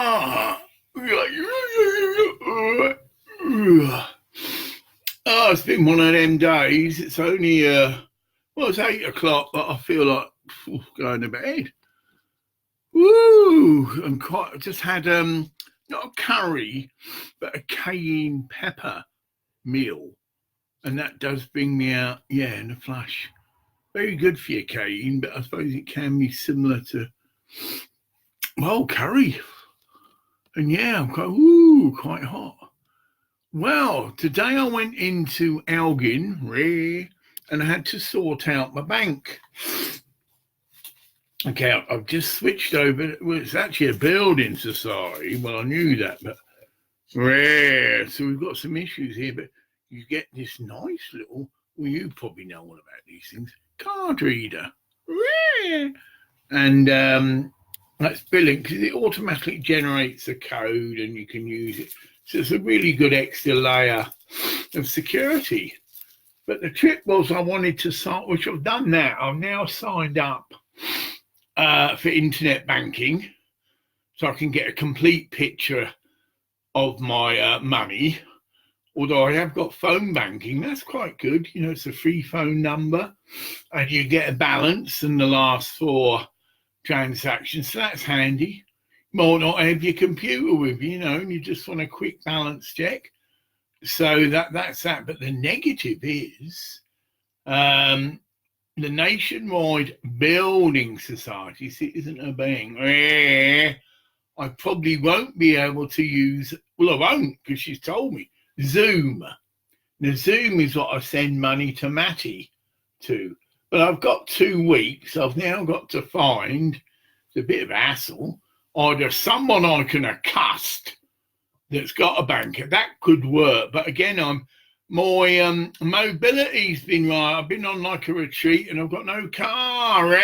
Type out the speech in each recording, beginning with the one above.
Oh, it's been one of them days. It's only it's 8 o'clock, but I feel like going to bed. Woo! And quite just had not a curry, but a cayenne pepper meal, and that does bring me out, in a flush. Very good for your cayenne, but I suppose it can be similar to curry. And I'm quite hot. Well, today I went into Elgin, and I had to sort out my bank account. I've just switched over. Well, it's actually a building society. Well, I knew that, but so we've got some issues here. But you get this nice little, you probably know all about these things, card reader. And that's brilliant because it automatically generates a code and you can use it. So it's a really good extra layer of security. But the trick was I wanted to sign, which I've done now. I've now signed up for internet banking so I can get a complete picture of my money. Although I have got phone banking, that's quite good. It's a free phone number and you get a balance and the last 4 transactions. So that's handy. Might not have your computer with you, and you just want a quick balance check. So that's that. But the negative is the Nationwide Building Society Citizen Obeying. I probably won't be able to use, I won't because she's told me, Zoom. Now, Zoom is what I send money to Matty to. But I've got 2 weeks. I've now got to find, it's a bit of a hassle, either someone I can accust that's got a banker, that could work. But again, my mobility's been right. I've been on like a retreat and I've got no car.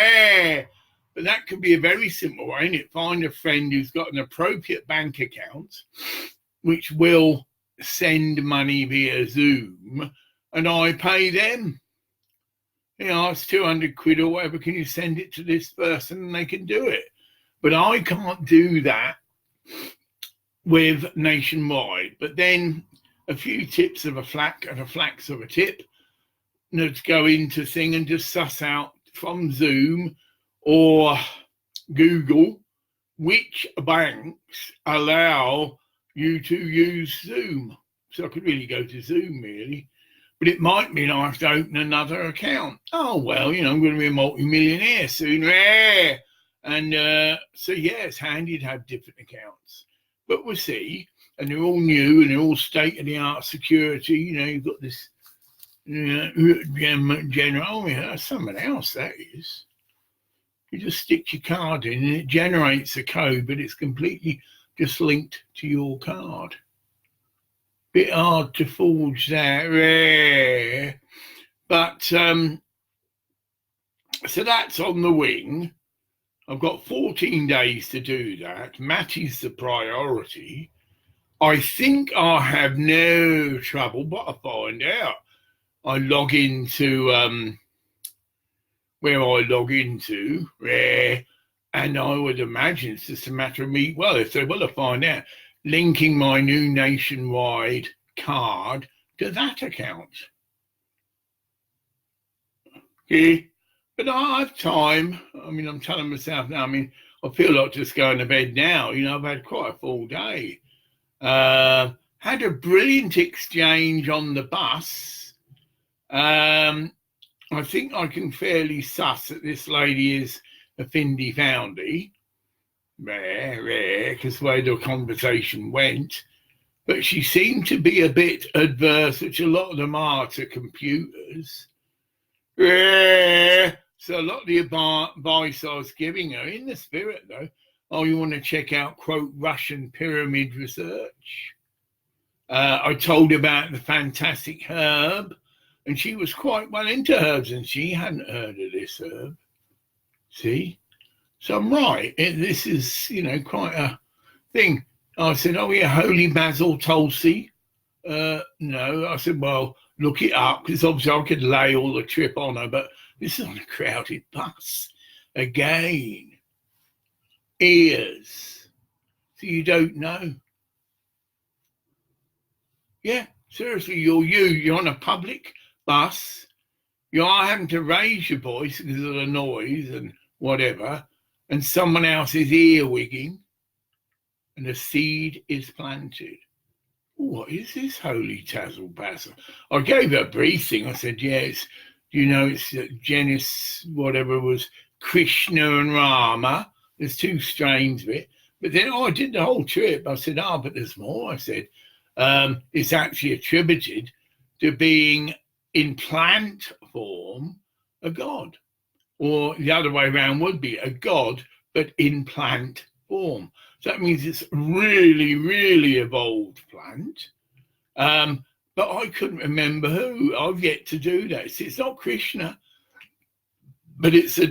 But that could be a very simple way, innit? Find a friend who's got an appropriate bank account, which will send money via Zoom, and I pay them. It's 200 quid or whatever. Can you send it to this person and they can do it? But I can't do that with Nationwide. But then a few tips of a flack and a flax of a tip. To go into thing and just suss out from Zoom or Google which banks allow you to use Zoom. So I could really go to Zoom, really. But it might mean I have to open another account. Oh, well, I'm going to be a multi-millionaire soon. And it's handy to have different accounts. But we'll see. And they're all new and they're all state-of-the-art security. You've got this general, someone else, that is. You just stick your card in and it generates a code, but it's completely just linked to your card. Bit hard to forge that. But so that's on the wing. I've got 14 days to do that. Matty's the priority. I think I'll have no trouble, but I'll find out. I log into where I log into, and I would imagine it's just a matter of me, if they will, find out, linking my new Nationwide card to that account. Okay. But I have time. I'm telling myself now, I feel like just going to bed now. I've had quite a full day. Had a brilliant exchange on the bus. I think I can fairly suss that this lady is a Findy Foundy. Because the way the conversation went. But she seemed to be a bit adverse, which a lot of them are, to computers. So a lot of the advice I was giving her, in the spirit though, you want to check out, quote, Russian pyramid research. I told her about the fantastic herb, and she was quite well into herbs, and she hadn't heard of this herb. See? So I'm right. This is, quite a thing. I said, holy basil Tulsi. No, I said, well, look it up, because obviously I could lay all the trip on her, but this is on a crowded bus. Again, ears. So you don't know. Yeah, seriously, you're on a public bus. You are having to raise your voice because of the noise and whatever, and someone else is earwigging, and a seed is planted. What is this holy tazzle bazzle? I gave her a brief thing. I said, yes, it's Genesis, whatever was Krishna and Rama. There's 2 strains of it. But then I did the whole trip. I said, but there's more. I said, it's actually attributed to being in plant form a god. Or the other way around would be a god, but in plant form. So that means it's really, really evolved plant. But I couldn't remember who. I've yet to do that. It's not Krishna, but it's a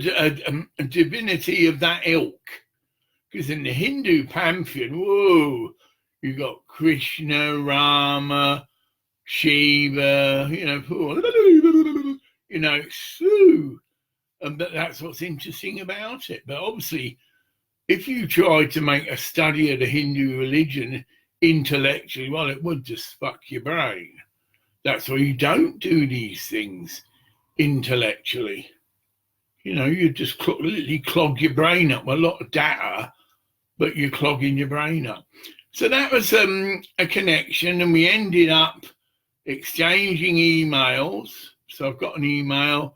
divinity of that ilk. Because in the Hindu pantheon, whoa, you got Krishna, Rama, Shiva, Sue. And that's what's interesting about it. But obviously, if you tried to make a study of the Hindu religion intellectually, well, it would just fuck your brain. That's why you don't do these things intellectually. You just literally clog your brain up with a lot of data, but you're clogging your brain up. So that was a connection, and we ended up exchanging emails. So I've got an email.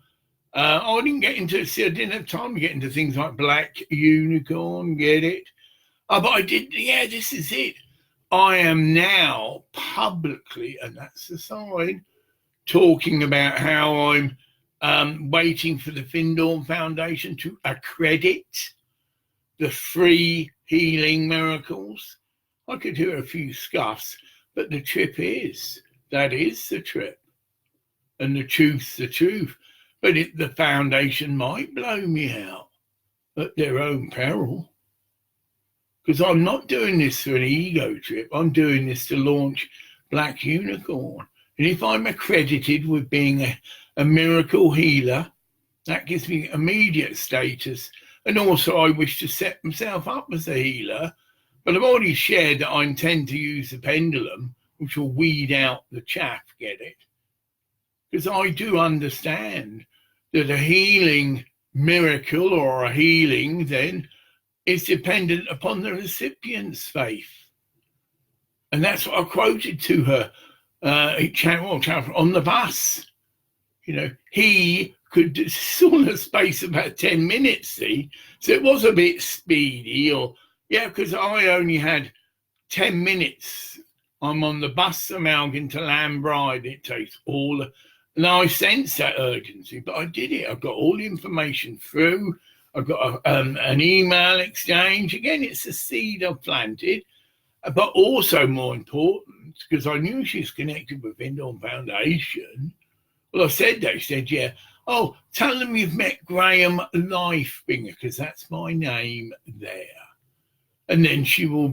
I didn't have time to get into things like black unicorn, get it? But I did, this is it. I am now publicly, and that's the sign, talking about how I'm waiting for the Findorn Foundation to accredit the free healing miracles. I could hear a few scuffs, but the trip that is the trip. And the truth's the truth. But the foundation might blow me out at their own peril. Because I'm not doing this for an ego trip. I'm doing this to launch Black Unicorn. And if I'm accredited with being a miracle healer, that gives me immediate status. And also I wish to set myself up as a healer. But I've already shared that I intend to use the pendulum, which will weed out the chaff, get it? Because I do understand that a healing miracle or a healing then is dependent upon the recipient's faith. And that's what I quoted to her on the bus. He could saw a space of about 10 minutes, see? So it was a bit speedy, because I only had 10 minutes. I'm on the bus from Elgin to Lambride. It takes and I sense that urgency, but I did it. I got all the information through. I got an email exchange. Again, it's a seed I've planted, but also more important, because I knew she's connected with Findorn Foundation. Well, I said that. She said, yeah. Oh, tell them you've met Graham Lifebinger, because that's my name there. And then she will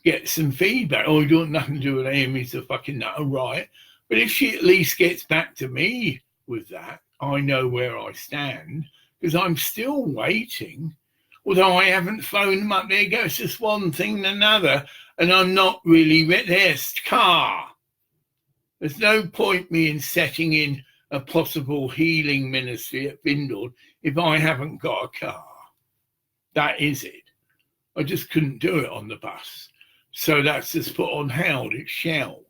get some feedback. Oh, you don't have nothing to do with him. He's a fucking nutter, right? But if she at least gets back to me with that, I know where I stand, because I'm still waiting. Although I haven't phoned them up. There you go. It's just one thing and another. And I'm not really there's car. There's no point me in setting in a possible healing ministry at Findorn if I haven't got a car. That is it. I just couldn't do it on the bus. So that's just put on hold. It's shelved.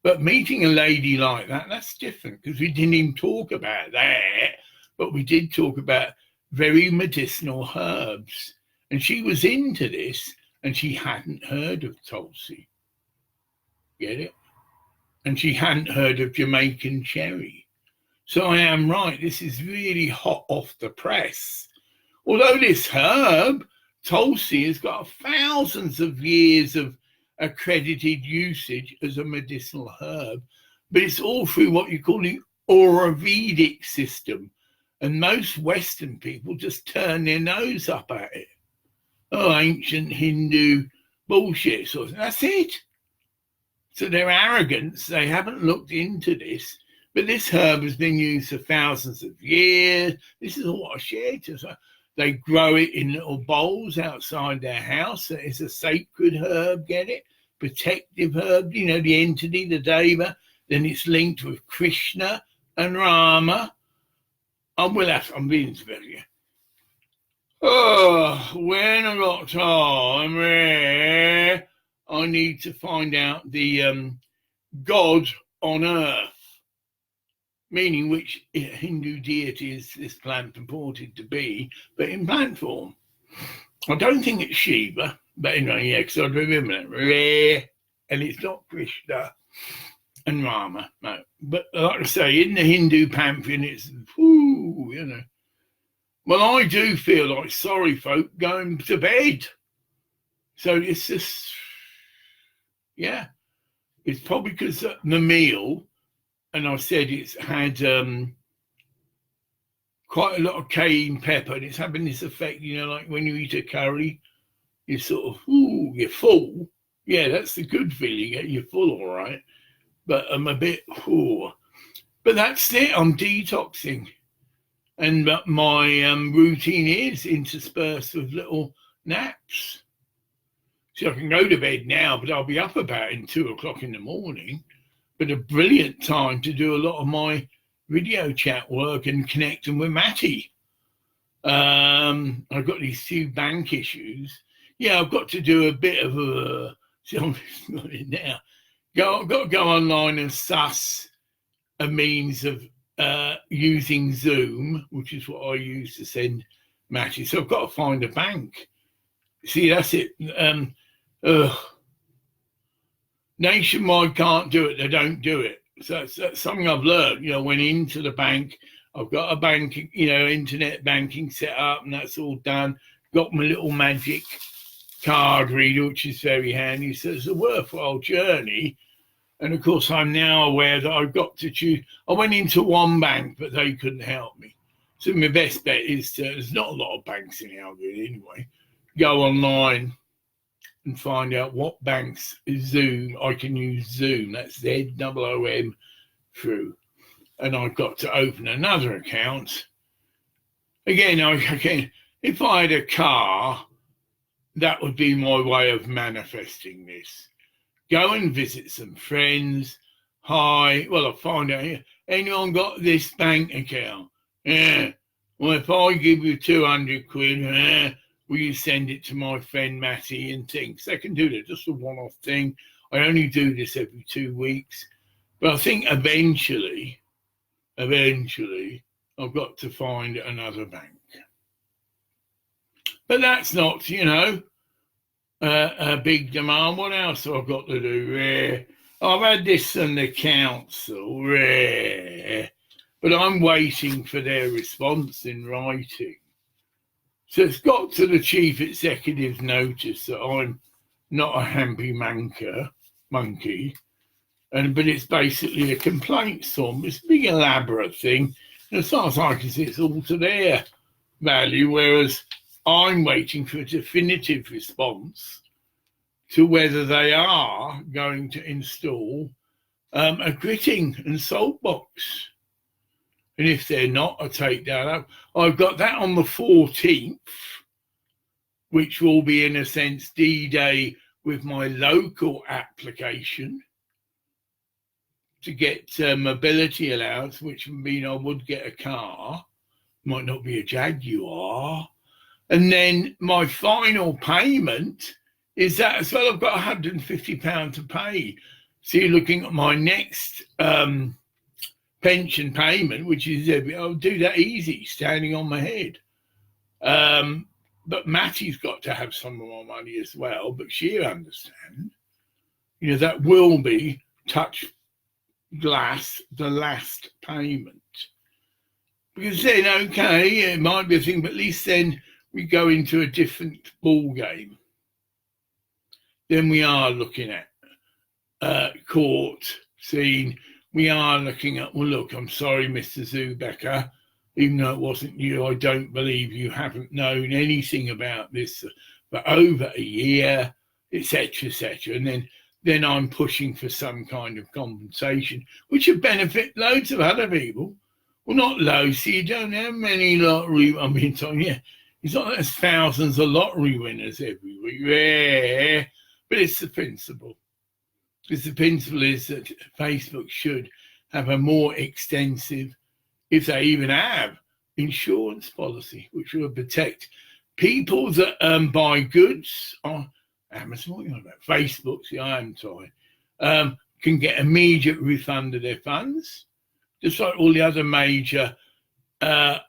But meeting a lady like that, that's different, because we didn't even talk about that, but we did talk about very medicinal herbs. And she was into this, and she hadn't heard of Tulsi. Get it? And she hadn't heard of Jamaican cherry. So I am right. This is really hot off the press. Although this herb, Tulsi, has got thousands of years of accredited usage as a medicinal herb, but it's all through what you call the Ayurvedic system. And most Western people just turn their nose up at it. Oh, ancient Hindu bullshit. So that's it. So their arrogance, they haven't looked into this. But this herb has been used for thousands of years. This is all I shared. So They grow it in little bowls outside their house. It's a sacred herb, get it? Protective herb, you know, the entity, the deva. Then it's linked with Krishna and Rama. I'm being very. Oh, when I got time, I need to find out the God on earth, meaning which Hindu deity is this plant purported to be, but in plant form. I don't think it's Shiva, but anyway, yeah, because I remember that. And it's not Krishna and Rama, no. But like I say, in the Hindu pantheon, it's, you know. Well, I do feel like sorry folk going to bed. So it's just, yeah. It's probably because the meal, and I said it's had quite a lot of cayenne pepper, and it's having this effect, you know, like when you eat a curry, you're sort of, you're full. Yeah, that's the good feeling. You're full, all right. But I'm a bit, But that's it. I'm detoxing. And my routine is interspersed with little naps. So I can go to bed now, but I'll be up about in 2 o'clock in the morning. But a brilliant time to do a lot of my video chat work and connecting with Matty. I've got these few bank issues. Yeah, I've got to do a bit of a... See, I'm not in there. I've got to go online and suss a means of using Zoom, which is what I use to send Matty. So I've got to find a bank. See, that's it. Nationwide can't do it. They don't do it. So that's something I've learned. You know, went into the bank. I've got a bank, you know, internet banking set up, and that's all done. Got my little magic card reader, which is very handy. So it's a worthwhile journey. And of course, I'm now aware that I've got to choose. I went into one bank, but they couldn't help me. So my best bet is there's not a lot of banks in Algood anyway. Go online and find out what banks Zoom. I can use Zoom. That's ZOOM through. And I've got to open another account. Again, if I had a car, that would be my way of manifesting this. Go and visit some friends. Hi. Well, I'll find out here. Anyone got this bank account? Yeah. Well, if I give you 200 quid, will you send it to my friend Matty and things? I can do that. Just a one-off thing. I only do this every 2 weeks. But I think eventually, I've got to find another bank. But that's not, you know, a big demand. What else have I got to do? I've had this from the council, but I'm waiting for their response in writing. So it's got to the chief executive's notice that I'm not a happy monkey, but it's basically a complaint form. It's a big elaborate thing. And as far as I can see, it's all to their value, whereas I'm waiting for a definitive response to whether they are going to install a gritting and salt box. And if they're not, I take that up. I've got that on the 14th, which will be, in a sense, D-Day with my local application to get mobility allowance, which would mean I would get a car. Might not be a Jaguar. And then my final payment is that as well. I've got £150 to pay. So you're looking at my next pension payment, which is, I'll do that easy, standing on my head. But Matty's got to have some of my money as well, but she'll understand. You know, that will be touch glass, the last payment. Because then, okay, it might be a thing, but at least then we go into a different ball game. Then we are looking at court scene. We are looking at, well, look, I'm sorry, Mr. Zubecker, even though it wasn't you, I don't believe you haven't known anything about this for over a year, etc., etc. And then I'm pushing for some kind of compensation, which would benefit loads of other people. Well, not loads. So you don't have many lottery. I mean, so yeah, It's not that there's thousands of lottery winners every week. Yeah, but it's the principle. Because the principle is that Facebook should have a more extensive, if they even have, insurance policy, which will protect people that buy goods on Amazon, what are you on about? Facebook, see, I am sorry, can get immediate refund of their funds, just like all the other major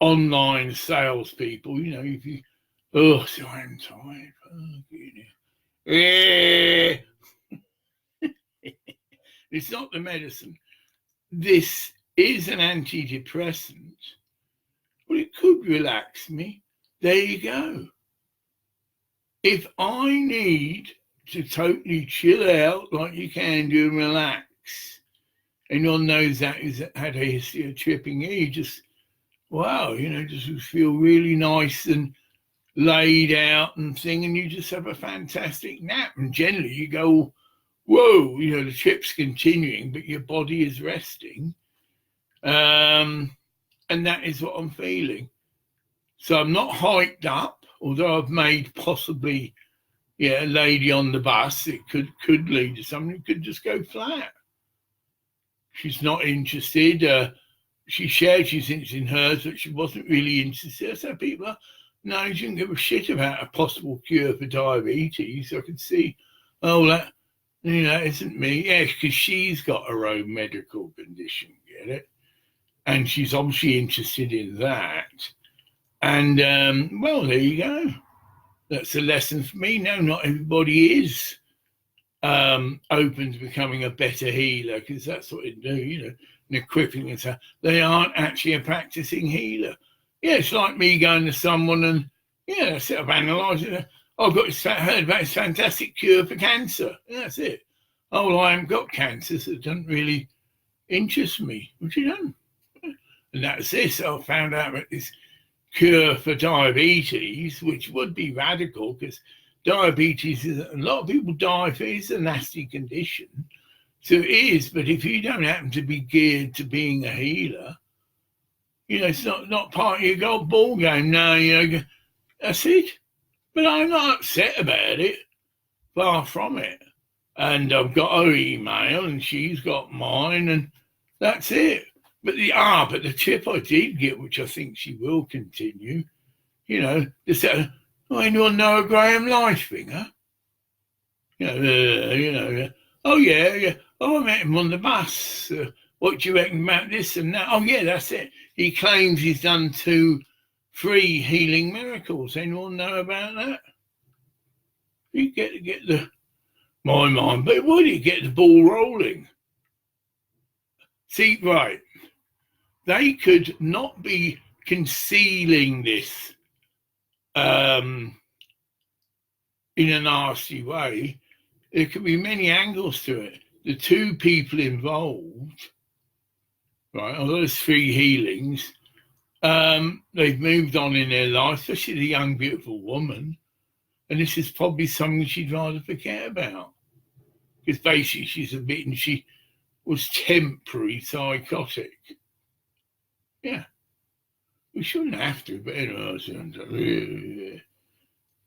online salespeople. You know, if you, so I'm tired. Yeah. It's not the medicine. This is an antidepressant, but it could relax me. There you go. If I need to totally chill out like you can do and relax, and you'll know that has had a history of tripping you, just, wow, you know, just feel really nice and laid out and thing, and you just have a fantastic nap. And generally you go, whoa, you know, the trip's continuing, but your body is resting. And that is what I'm feeling. So I'm not hyped up, although I've made possibly, a lady on the bus. It could lead to something. It could just go flat. She's not interested. She shared she's interested in hers, but she wasn't really interested. So people, no, she didn't give a shit about a possible cure for diabetes. I could see, that, isn't me. Yeah, because she's got her own medical condition, get it? And she's obviously interested in that. And, there you go. That's a lesson for me. No, not everybody is open to becoming a better healer, because that's what they do, and equipping and stuff. They aren't actually a practicing healer. Yeah, it's like me going to someone and, that's it, I've analysed it. I've heard about this fantastic cure for cancer. That's it. Oh, well, I haven't got cancer, so it doesn't really interest me. What you done? And that's this. I found out about this cure for diabetes, which would be radical, because diabetes is, a lot of people die if it is a nasty condition. So it is, but if you don't happen to be geared to being a healer, it's not part of your golf ball game. No, that's it. But I'm not upset about it. Far from it. And I've got her email and she's got mine, and that's it. But the tip I did get, which I think she will continue, just anyone know a Graham Lightfinger? Oh yeah. Oh, I met him on the bus. What do you reckon about this and that? Oh yeah, that's it. He claims he's done 2 free healing miracles. Anyone know about that? You get my mind, but why do you get the ball rolling? See, right. They could not be concealing this in a nasty way. There could be many angles to it. The 2 people involved, right, of those 3 healings, they've moved on in their life, especially the young, beautiful woman. And this is probably something she'd rather forget about. Because basically she was temporary psychotic. Yeah. We shouldn't have to, but anyway.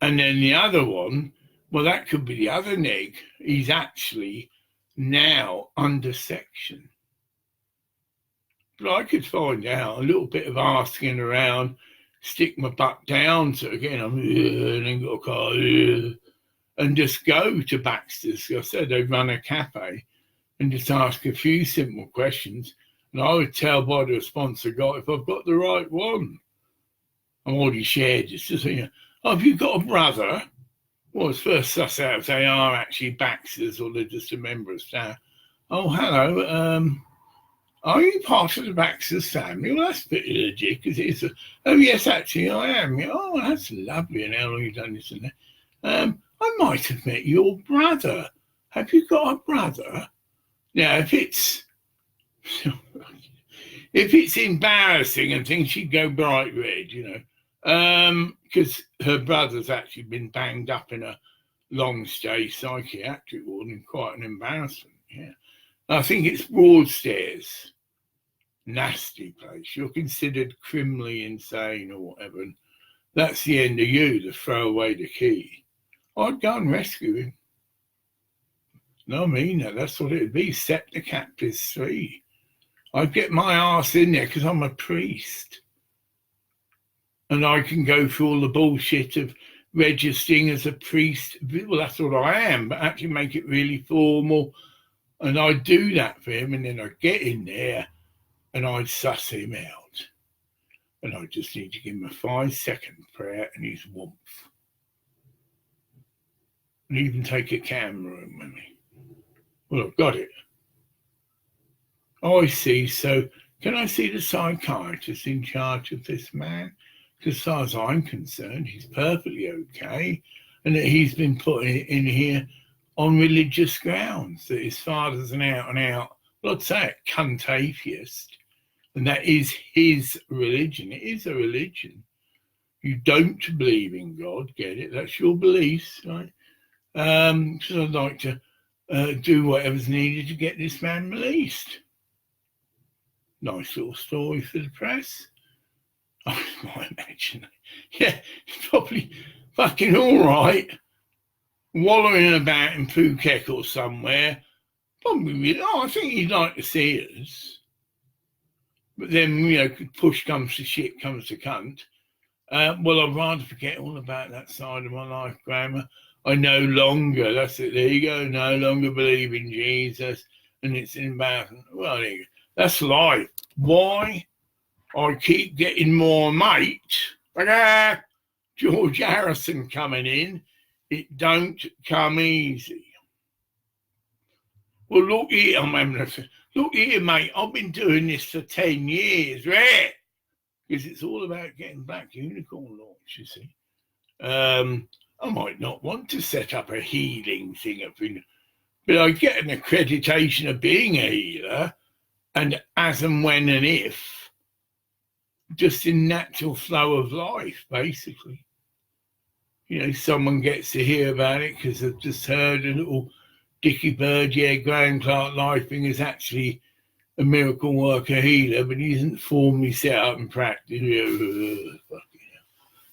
And then the other one, well, that could be the other neg. He's actually now under section. But I could find out a little bit of asking around, stick my butt down. So again, I'm and then got a car and just go to Baxter's. I said they run a cafe and just ask a few simple questions. And I would tell by the response I got if I've got the right one. I'm already shared this. Just saying, have you got a brother? Well, it's first suss out if they are actually Baxters or they're just a member of staff. Oh, hello. Are you part of the Baxters family? Well, that's a bit legit because it's oh, yes, actually, I am. Oh, that's lovely. And how long you've done this and that? I might have met your brother. Have you got a brother? Now, if it's embarrassing and things, she'd go bright red, because her brother's actually been banged up in a long-stay psychiatric ward and quite an embarrassment. Yeah, I think it's Broadstairs, nasty place. You're considered criminally insane or whatever. And that's the end of you to throw away the key. I'd go and rescue him. No, I mean that. That's what it'd be. Set the captives free. I'd get my arse in there because I'm a priest. And I can go through all the bullshit of registering as a priest. Well, that's what I am, but actually make it really formal. And I'd do that for him, and then I'd get in there and I'd suss him out. And I just need to give him a 5-second prayer and his warmth. And even take a camera with me. Well, I've got it. Oh, I see. So can I see the psychiatrist in charge of this man? Because as far as I'm concerned, he's perfectly okay. And that he's been put in here on religious grounds. That his father's an out and out, well, I'd say it, cunt atheist. And that is his religion. It is a religion. You don't believe in God, get it? That's your beliefs, right? So I'd like to do whatever's needed to get this man released. Nice little story for the press. I might imagine. Yeah, he's probably fucking all right. Wallowing about in Phuket or somewhere. Probably, I think he'd like to see us. But then, push comes to shit, comes to cunt. Well, I'd rather forget all about that side of my life, Grandma. I no longer, that's it, there you go, no longer believe in Jesus. And it's embarrassing. Well, there you go. That's life. Why? I keep getting more mate. But George Harrison coming in. It don't come easy. Well, look here, look here, mate. I've been doing this for 10 years, right? Because it's all about getting Black Unicorn launch, you see. I might not want to set up a healing thing, but I get an accreditation of being a healer, and as and when and if, just in natural flow of life, basically. Someone gets to hear about it because they've just heard a little Dickie Bird, Graham Clark Lifing is actually a miracle worker healer, but he isn't formally set up and practiced.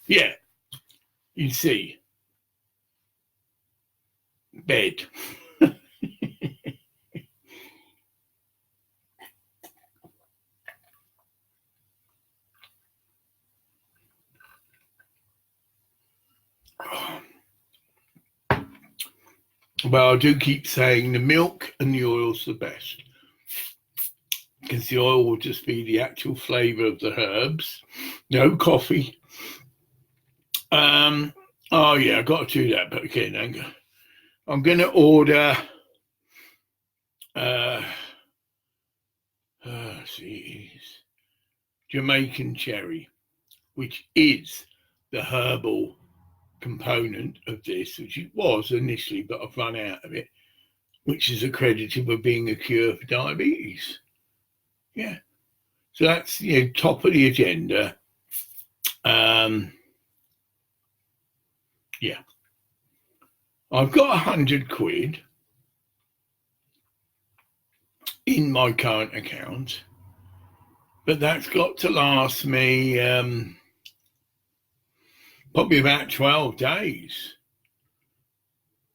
Yeah, you see. Bed. Well, I do keep saying the milk and the oil's the best. Because the oil will just be the actual flavour of the herbs. No coffee. Oh, yeah, I've got to do that. But okay, I'm going to order... Jamaican cherry, which is the herbal component of this, which it was initially, but I've run out of it, which is accredited with being a cure for diabetes. Yeah. So that's, top of the agenda. Yeah. I've got 100 quid in my current account, but that's got to last me probably about 12 days.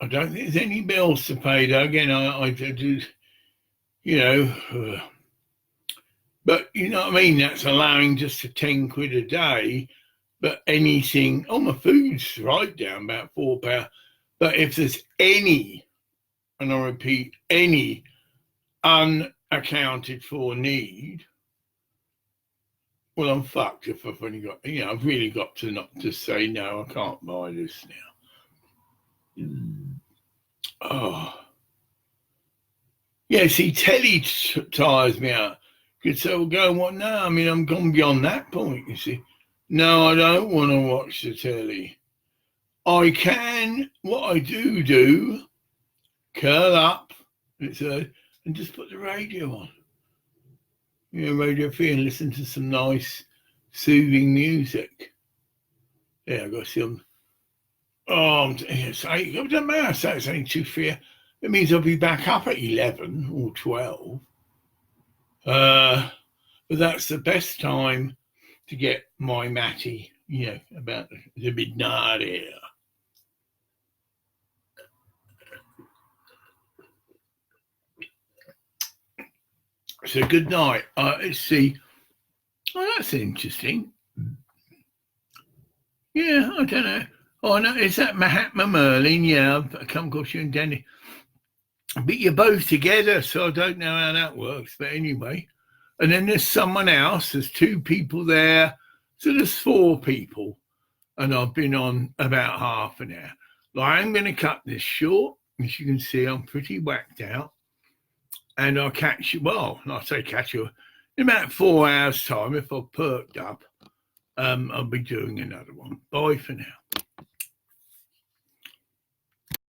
I don't think there's any bills to pay, though. Again, I do, but you know what I mean? That's allowing just a 10 quid a day, but anything, my food's right down about £4. But if there's any, and I repeat, any unaccounted for need, well, I'm fucked if I've only got, I've really got to not just say, no, I can't buy this now. Oh. Yeah, see, telly tires me out. Because so we'll go, no, I'm gone beyond that point, you see. No, I don't want to watch the telly. I can, what I do, curl up, and just put the radio on. Radio free and listen to some nice, soothing music. Yeah, I've got some. It doesn't matter. So it's only 2, 3. It means I'll be back up at 11 or 12. But that's the best time to get my Matty about the midnight here. So good night. Let's see. Oh, that's interesting. Yeah, I don't know. Oh, no, is that Mahatma Merlin? Yeah, I've come across you and Danny. But you're both together, so I don't know how that works. But anyway, and then there's someone else. There's two people there. So there's four people. And I've been on about half an hour. I'm going to cut this short. As you can see, I'm pretty whacked out. And I'll catch you, well, I say catch you, in about 4 hours' time, if I've perked up, I'll be doing another one. Bye for now.